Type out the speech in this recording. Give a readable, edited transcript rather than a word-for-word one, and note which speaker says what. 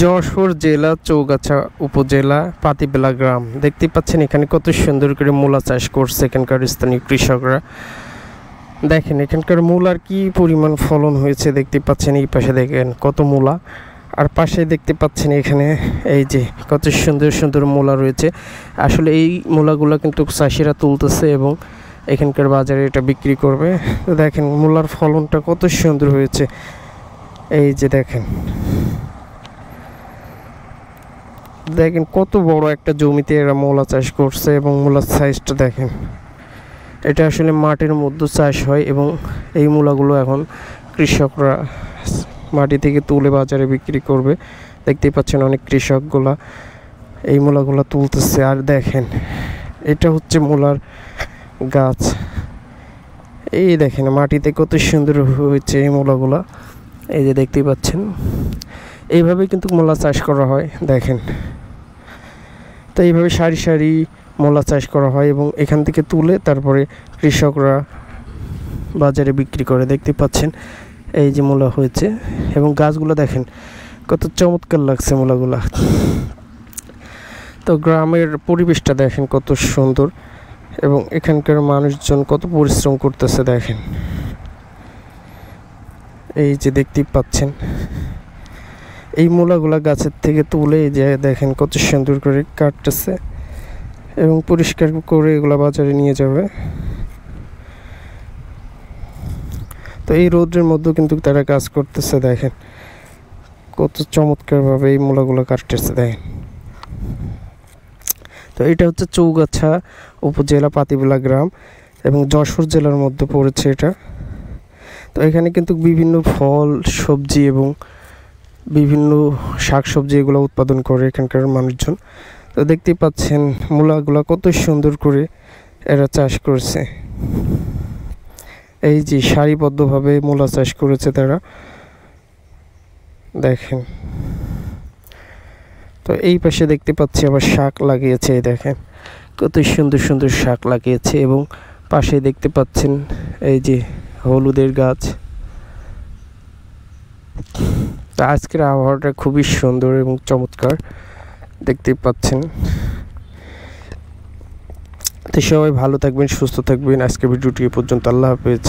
Speaker 1: যশোর জেলা চৌগাছা উপজেলা পাতিবেলা গ্রাম দেখতে পাচ্ছেন এখানে কত সুন্দর করে মূলা চাষ করছে এখানকার স্থানীয় কৃষকরা। দেখেন এখানকার মূলার কি পরিমাণ ফলন হয়েছে দেখতে পাচ্ছেন। এই পাশে দেখেন কত মূলা, আর পাশে দেখতে পাচ্ছেন এখানে এই যে কত সুন্দর সুন্দর মূলা রয়েছে। আসলে এই মূলাগুলো কিন্তু চাষিরা তুলতেছে এবং এখানকার বাজারে এটা বিক্রি করবে। তো দেখেন মূলার ফলনটা কত সুন্দর হয়েছে। এই যে দেখেন দেখেন কত বড় একটা জমিতে এরা মূলা চাষ করছে এবং মূলার সাইজটা দেখেন। এটা আসলে মাটির মধ্যে চাষ হয় এবং এই মূলাগুলো এখন কৃষকরা মাটি থেকে তুলে বাজারে বিক্রি করবে। দেখতেই পাচ্ছেন অনেক কৃষকগুলা এই মূলাগুলো তুলতেছে। আর দেখেন এটা হচ্ছে মূলার গাছ। এই দেখেন মাটিতে কত সুন্দর হয়েছে এই মূলাগুলা। এই যে দেখতেই পাচ্ছেন এইভাবে কিন্তু মূলা চাষ করা হয়। দেখেন তো এইভাবে সারি সারি মূলা চাষ করা হয় এবং এখান থেকে তুলে তারপরে কৃষকরা বাজারে বিক্রি করে। দেখতে পাচ্ছেন এই যে মূলা হয়েছে এবং গাছগুলো দেখেন কত চমৎকার লাগছে মূলাগুলা। তো গ্রামের পরিবেশটা দেখেন কত সুন্দর এবং এখানকার মানুষজন কত পরিশ্রম করতেছে দেখেন। এই যে দেখতেই পাচ্ছেন এই মূলাগুলা গাছের থেকে তুলে এই যে দেখেন কত সুন্দর করে কাটতেছে এবং পরিষ্কার করে এগুলা বাজারে নিয়ে যাবে। তো এই রোদের মধ্যেও কিন্তু তারা কাজ করতেছে। দেখেন কত চমৎকারভাবে এই মূলাগুলো কাটতেছে দেখেন। তো এটা হচ্ছে চৌগাছা উপজেলা পাতিবেলা গ্রাম এবং যশোর জেলার মধ্যে পড়েছে এটা। তো এখানে কিন্তু বিভিন্ন ফল সবজি এবং বিভিন্ন শাকসবজি এগুলো উৎপাদন করে এখানকার মানুষজন। তো দেখতেই পাচ্ছেন মূলাগুলা কত সুন্দর করে এরা চাষ করছে। এই যে সারিবদ্ধভাবে মূলা চাষ করেছে তারা দেখেন। তো এই পাশে দেখতে পাচ্ছি আবার শাক লাগিয়েছে। দেখেন কত সুন্দর সুন্দর শাক লাগিয়েছে এবং পাশে দেখতে পাচ্ছেন এই যে হলুদের গাছ। তো আজকের আবহাওয়াটা খুবই সুন্দর এবং চমৎকার দেখতেই পাচ্ছেন। তো সবাই ভালো থাকবেন, সুস্থ থাকবেন। আজকের ভিডিওটি এ পর্যন্ত। আল্লাহ হাফেজ।